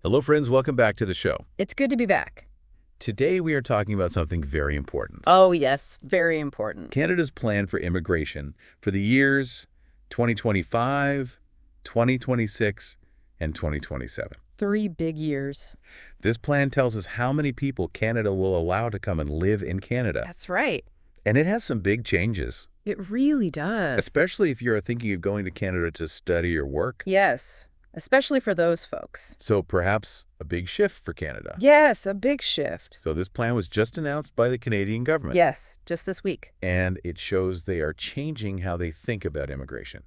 Hello, friends. Welcome back to the show. It's good to be back. Today, we are talking about something very important. Oh, yes, very important. Canada's plan for immigration for the years 2025, 2026, and 2027. 3 big years. This plan tells us how many people Canada will allow to come and live in Canada. That's right. And it has some big changes, It really does. especially if you're thinking of going to Canada to study or work. Yes, especially for those folks. So perhaps a big shift for Canada. Yes, a big shift. So this plan was just announced by the Canadian government. Yes, just this week. And it shows they are changing how they think about immigration.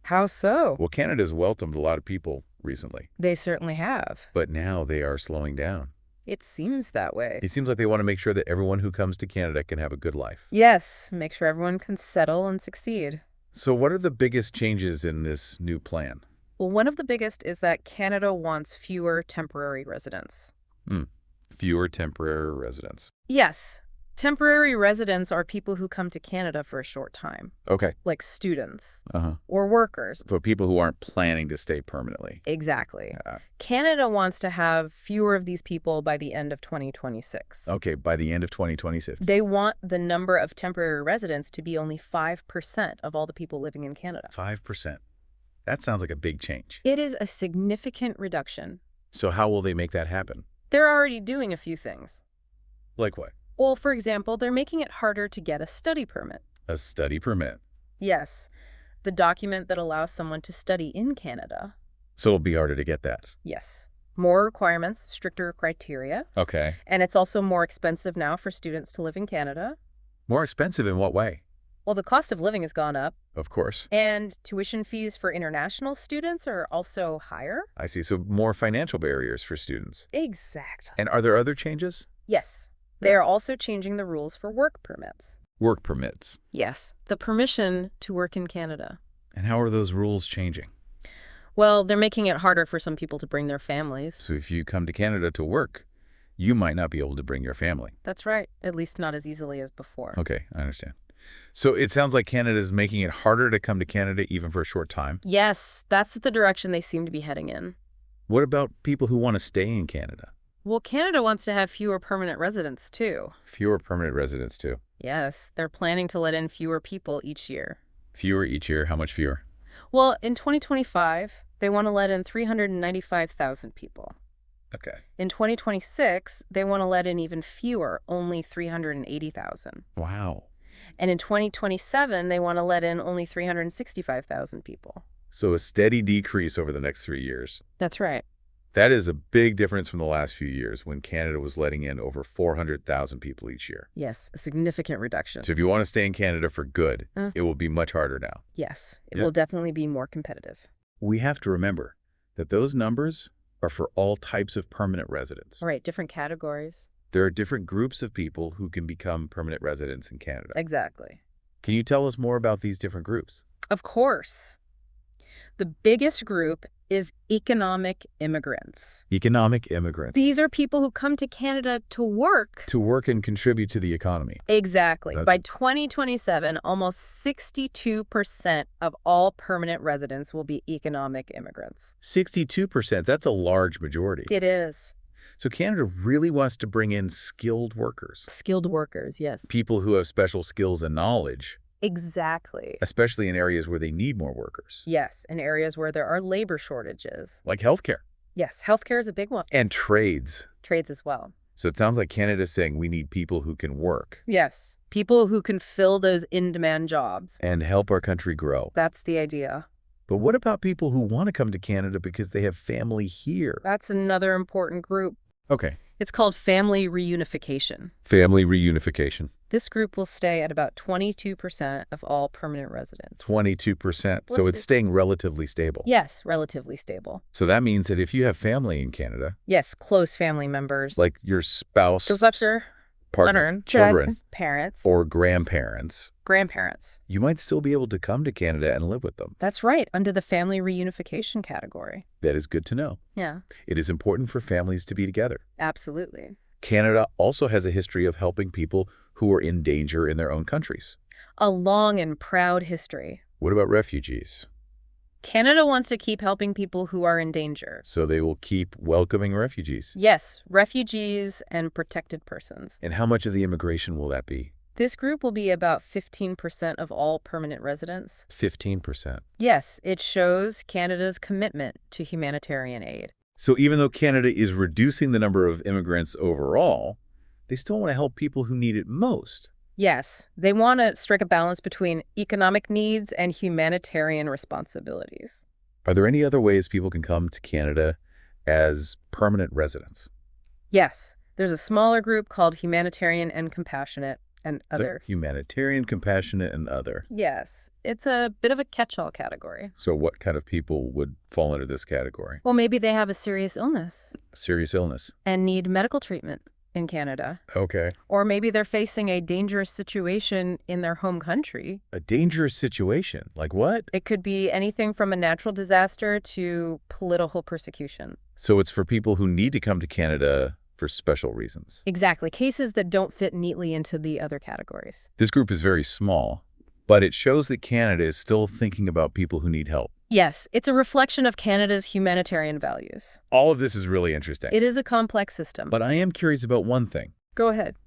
How so? Well, Canada's welcomed a lot of people recently, They certainly have. but now they are slowing down. It seems that way. It seems like they want to make sure that everyone who comes to Canada can have a good life. Yes, make sure everyone can settle and succeed. So what are the biggest changes in this new plan? Well, one of the biggest is that Canada wants fewer temporary residents. Fewer temporary residents. Yes, temporary residents are people who come to Canada for a short time, Okay. like students Uh-huh. or workers. For people who aren't planning to stay permanently. Exactly. Yeah. Canada wants to have fewer of these people by the end of 2026. Okay, by the end of 2026. They want the number of temporary residents to be only 5% of all the people living in Canada. 5%. That sounds like a big change. It is a significant reduction. So how will they make that happen? They're already doing a few things. Like what? Well, for example, they're making it harder to get a study permit. A study permit. Yes, the document that allows someone to study in Canada. So it'll be harder to get that. Yes. More requirements, stricter criteria, Okay. and it's also more expensive now for students to live in Canada. More expensive in what way? Well, the cost of living has gone up, Of course. and tuition fees for international students are also higher. I see. So more financial barriers for students. Exactly. And are there other changes? Yes. They are also changing the rules for work permits. Work permits. Yes, the permission to work in Canada. And how are those rules changing? Well, they're making it harder for some people to bring their families. So if you come to Canada to work, you might not be able to bring your family. That's right. At least not as easily as before. Okay, I understand. So it sounds like Canada is making it harder to come to Canada even for a short time. Yes, that's the direction they seem to be heading in. What about people who want to stay in Canada? Well, Canada wants to have fewer permanent residents, too. Fewer permanent residents, too. Yes, they're planning to let in fewer people each year. Fewer each year. How much fewer? Well, in 2025, they want to let in 395,000 people. Okay. In 2026, they want to let in even fewer, only 380,000. Wow. And in 2027, they want to let in only 365,000 people. So a steady decrease over the next 3 years. That's right. That is a big difference from the last few years when Canada was letting in over 400,000 people each year. Yes, a significant reduction. So if you want to stay in Canada for good, Uh. it will be much harder now. Yes, it Yeah. will definitely be more competitive. We have to remember that those numbers are for all types of permanent residents. All right, different categories. There are different groups of people who can become permanent residents in Canada. Exactly. Can you tell us more about these different groups? Of course. The biggest group is economic immigrants. Economic immigrants. These are people who come to Canada to work. to work and contribute to the economy. Exactly. That- By 2027, almost 62% of all permanent residents will be economic immigrants. 62%, that's a large majority. It is. So Canada really wants to bring in skilled workers, Skilled workers, yes. people who have special skills and knowledge, Exactly. especially in areas where they need more workers, Yes, in areas where there are labor shortages. like healthcare Yes, healthcare is a big one. and trades. Trades as well. So it sounds like Canada's saying we need people who can work Yes, people who can fill those in-demand jobs. and help our country grow. That's the idea. But what about people who want to come to Canada because they have family here? That's another important group. Okay. It's called family reunification. Family reunification. This group will stay at about 22% of all permanent residents. 22%. So What it's is- staying relatively stable. Yes, relatively stable. So that means that if you have family in Canada, Yes, close family members. like your spouse, partner, children, parents, or grandparents, grandparents. you might still be able to come to Canada and live with them. That's right, under the family reunification category. That is good to know. Yeah, It is important for families to be together. absolutely. Canada also has a history of helping people who are in danger in their own countries. A long and proud history. What about refugees? Canada wants to keep helping people who are in danger. So they will keep welcoming refugees. Yes, refugees and protected persons. And how much of the immigration will that be? This group will be about 15% of all permanent residents. 15%. Yes, it shows Canada's commitment to humanitarian aid. So even though Canada is reducing the number of immigrants overall, they still want to help people who need it most. Yes, they want to strike a balance between economic needs and humanitarian responsibilities. Are there any other ways people can come to Canada as permanent residents? Yes, there's a smaller group called Humanitarian and Compassionate and So Other. humanitarian, compassionate, and other. Yes, it's a bit of a catch-all category. So what kind of people would fall into this category? Well, maybe they have a serious illness Serious illness. and need medical treatment in Canada. Okay. Or maybe they're facing a dangerous situation in their home country. A dangerous situation. Like what? It could be anything from a natural disaster to political persecution. So it's for people who need to come to Canada for special reasons. Exactly, cases that don't fit neatly into the other categories. This group is very small, but it shows that Canada is still thinking about people who need help. Yes, it's a reflection of Canada's humanitarian values. All of this is really interesting. It is a complex system. But I am curious about one thing. Go ahead.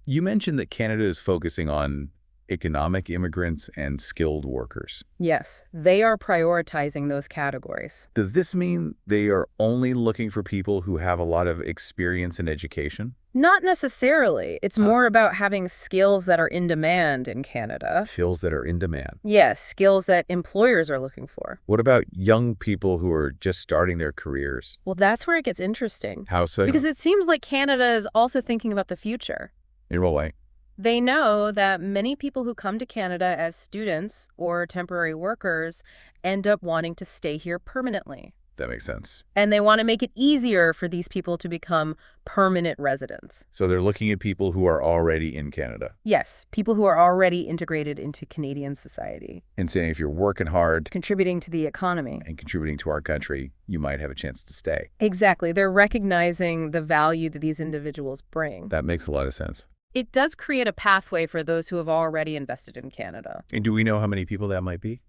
You mentioned that Canada is focusing on economic immigrants and skilled workers. Yes, they are prioritizing those categories. Does this mean they are only looking for people who have a lot of experience in education? Not necessarily. It's more about having skills that are in demand in Canada. Skills that are in demand. Yes, skills that employers are looking for. What about young people who are just starting their careers? Well, that's where it gets interesting. How so? Because it seems like Canada is also thinking about the future. In what way? They know that many people who come to Canada as students or temporary workers end up wanting to stay here permanently. That makes sense. And they want to make it easier for these people to become permanent residents. So they're looking at people who are already in Canada Yes, people who are already integrated into Canadian society, and saying if you're working hard contributing to the economy. and contributing to our country, you might have a chance to stay. Exactly. They're recognizing the value that these individuals bring. That makes a lot of sense. It does create a pathway for those who have already invested in Canada. And do we know how many people that might be?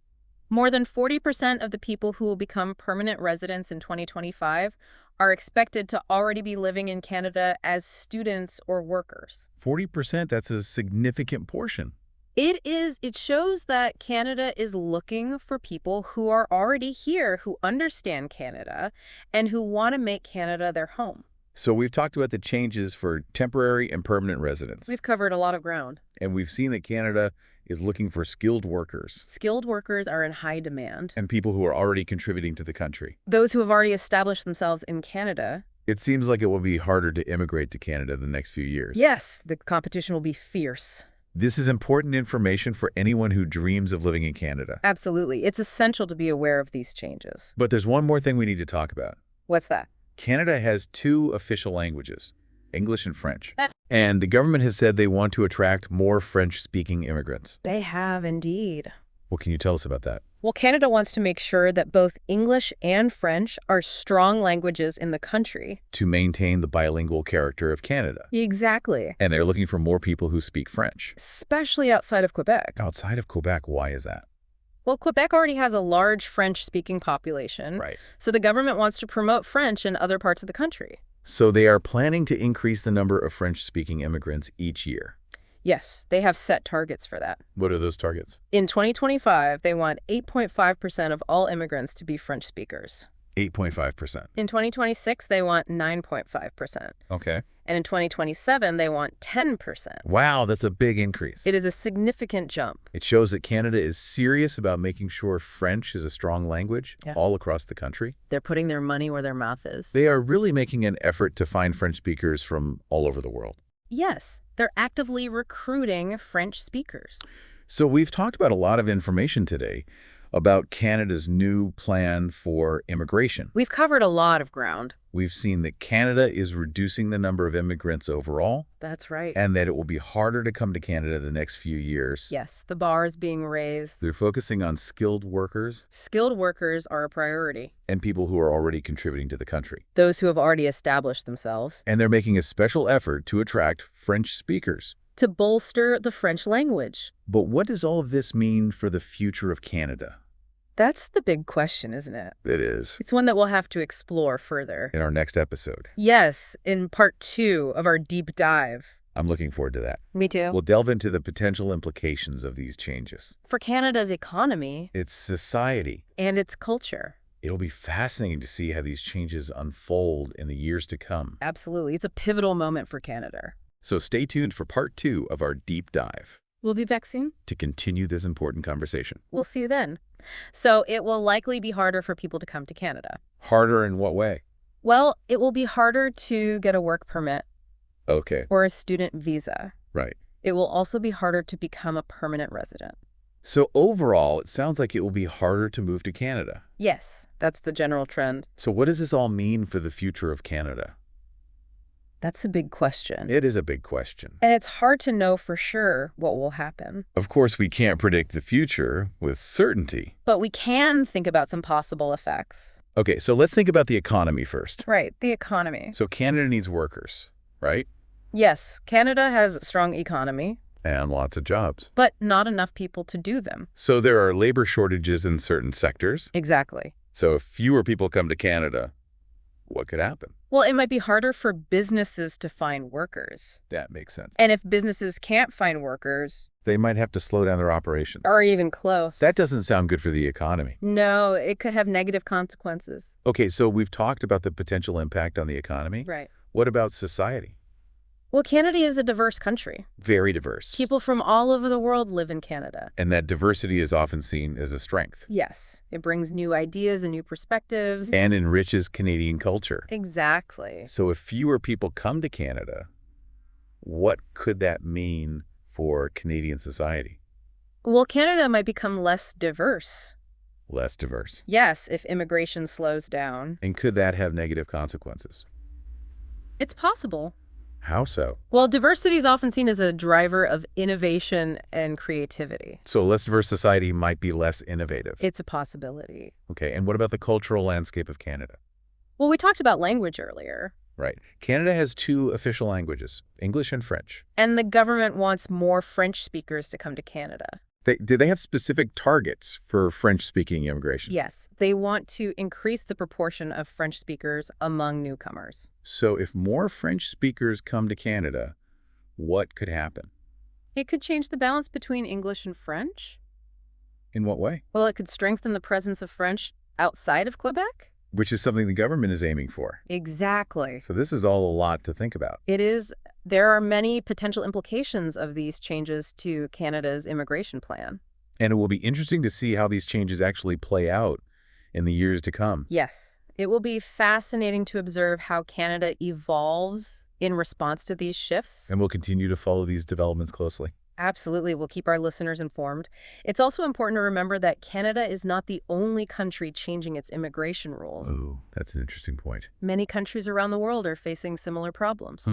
More than 40% of the people who will become permanent residents in 2025 are expected to already be living in Canada as students or workers. 40%, that's a significant portion. It is. It shows that Canada is looking for people who are already here, who understand Canada, and who want to make Canada their home. So we've talked about the changes for temporary and permanent residents. We've covered a lot of ground. And we've seen that Canada is looking for skilled workers Skilled workers are in high demand. and people who are already contributing to the country. Those who have already established themselves in Canada, It seems like it will be harder to immigrate to Canada the next few years. yes, the competition will be fierce. This is important information for anyone who dreams of living in Canada. Absolutely. It's essential to be aware of these changes. But there's one more thing we need to talk about. What's that? Canada has 2 official languages, English and French. That's- And the government has said they want to attract more French-speaking immigrants. They have indeed. What can you tell us about that? Well, Canada wants to make sure that both English and French are strong languages in the country. To maintain the bilingual character of Canada. Exactly. And they're looking for more people who speak French. Especially outside of Quebec. Outside of Quebec, why is that? Well, Quebec already has a large French-speaking population, Right. so the government wants to promote French in other parts of the country. So they are planning to increase the number of French-speaking immigrants each year. Yes, they have set targets for that. What are those targets? In 2025, they want 8.5% of all immigrants to be French speakers. 8.5%. In 2026, they want 9.5%. Okay. And in 2027, they want 10%. Wow, that's a big increase. It is a significant jump. It shows that Canada is serious about making sure French is a strong language all across the country. They're putting their money where their mouth is. They are really making an effort to find French speakers from all over the world. Yes, they're actively recruiting French speakers. So we've talked about a lot of information today about Canada's new plan for immigration. We've covered a lot of ground. We've seen that Canada is reducing the number of immigrants overall, That's right. and that it will be harder to come to Canada the next few years. Yes, the bar is being raised. They're focusing on skilled workers Skilled workers are a priority. and people who are already contributing to the country. Those who have already established themselves. And they're making a special effort to attract French speakers. To bolster the French language. But what does all of this mean for the future of Canada? That's the big question, isn't it? It is. It's one that we'll have to explore further. In our next episode. Yes, in part 2 of our deep dive. I'm looking forward to that. Me too. We'll delve into the potential implications of these changes. For Canada's economy. Its society. And its culture. It'll be fascinating to see how these changes unfold in the years to come. Absolutely. It's a pivotal moment for Canada. So stay tuned for part 2 of our deep dive. We'll be back soon to continue this important conversation. We'll see you then. So it will likely be harder for people to come to Canada. Harder in what way? Well, it will be harder to get a work permit. Okay. Or a student visa. Right. It will also be harder to become a permanent resident. So overall, it sounds like it will be harder to move to Canada. Yes, that's the general trend. So what does this all mean for the future of Canada? That's a big question. It is a big question. And it's hard to know for sure what will happen. Of course, we can't predict the future with certainty. But we can think about some possible effects. Okay, so let's think about the economy first. Right, the economy. So Canada needs workers, right? Yes, Canada has a strong economy. And lots of jobs. But not enough people to do them. So there are labor shortages in certain sectors. Exactly. So if fewer people come to Canada, what could happen? Well, it might be harder for businesses to find workers. That makes sense. And if businesses can't find workers... They might have to slow down their operations. Or even close. That doesn't sound good for the economy. No, it could have negative consequences. Okay, so we've talked about the potential impact on the economy. Right. What about society? Well, Canada is a diverse country. Very diverse. People from all over the world live in Canada. And that diversity is often seen as a strength. Yes. It brings new ideas and new perspectives. And enriches Canadian culture. Exactly. So if fewer people come to Canada, what could that mean for Canadian society? Well, Canada might become less diverse. Less diverse. Yes, if immigration slows down. And could that have negative consequences? It's possible. How so? Well, diversity is often seen as a driver of innovation and creativity. So a less diverse society might be less innovative. It's a possibility. Okay, and what about the cultural landscape of Canada? Well, we talked about language earlier. Right. Canada has 2 official languages, English and French. And the government wants more French speakers to come to Canada. Do they have specific targets for French-speaking immigration? Yes, they want to increase the proportion of French speakers among newcomers. So if more French speakers come to Canada, what could happen? It could change the balance between English and French. In what way? Well, it could strengthen the presence of French outside of Quebec. Which is something the government is aiming for. Exactly. So this is all a lot to think about. It is. There are many potential implications of these changes to Canada's immigration plan. And it will be interesting to see how these changes actually play out in the years to come. Yes. It will be fascinating to observe how Canada evolves in response to these shifts. And we'll continue to follow these developments closely. Absolutely. We'll keep our listeners informed. It's also important to remember that Canada is not the only country changing its immigration rules. Oh, that's an interesting point. Many countries around the world are facing similar problems.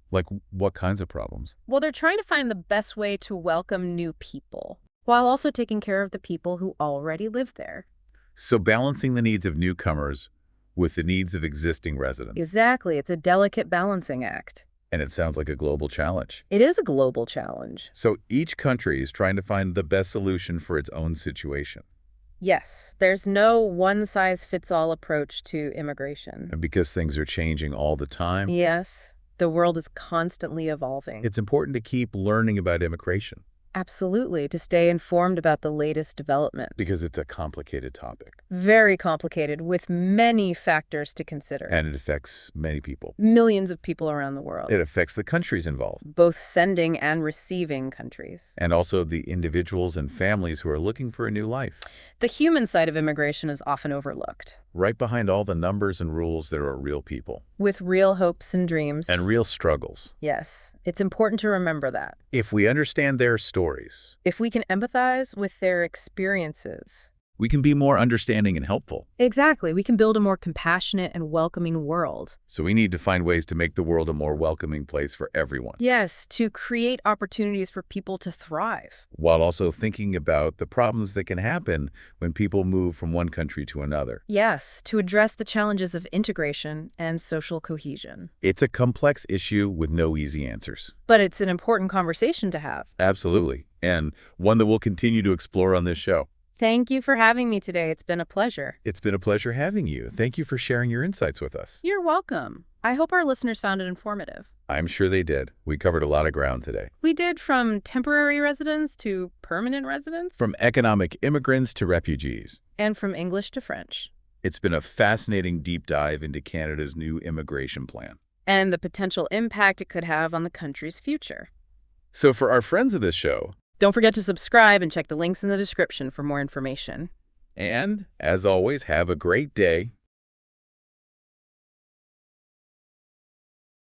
Like what kinds of problems? Well, they're trying to find the best way to welcome new people, while also taking care of the people who already live there. So balancing the needs of newcomers with the needs of existing residents. Exactly. It's a delicate balancing act. And it sounds like a global challenge. It is a global challenge. So each country is trying to find the best solution for its own situation. Yes, there's no one-size-fits-all approach to immigration. And because things are changing all the time, Yes, the world is constantly evolving. it's important to keep learning about immigration Absolutely, to stay informed about the latest development. because it's a complicated topic Very complicated, with many factors to consider. and it affects many people. Millions of people around the world. It affects the countries involved Both sending and receiving countries. and also the individuals and families who are looking for a new life. The human side of immigration is often overlooked, Right behind all the numbers and rules, there are real people with real hopes and dreams. and real struggles. Yes, it's important to remember that. If we understand their stories, If we can empathize with their experiences. we can be more understanding and helpful. Exactly, we can build a more compassionate and welcoming world. So we need to find ways to make the world a more welcoming place for everyone, Yes, to create opportunities for people to thrive. while also thinking about the problems that can happen when people move from one country to another. Yes, to address the challenges of integration and social cohesion. It's a complex issue with no easy answers. But it's an important conversation to have. Absolutely. And one that we'll continue to explore on this show. Thank you for having me today. It's been a pleasure. It's been a pleasure having you. Thank you for sharing your insights with us. You're welcome. I hope our listeners found it informative. I'm sure they did. We covered a lot of ground today. We did from temporary residents to permanent residents. From economic immigrants to refugees. And from English to French. It's been a fascinating deep dive into Canada's new immigration plan. And the potential impact it could have on the country's future. So for our friends of this show, don't forget to subscribe and check the links in the description for more information. and as always, have a great day.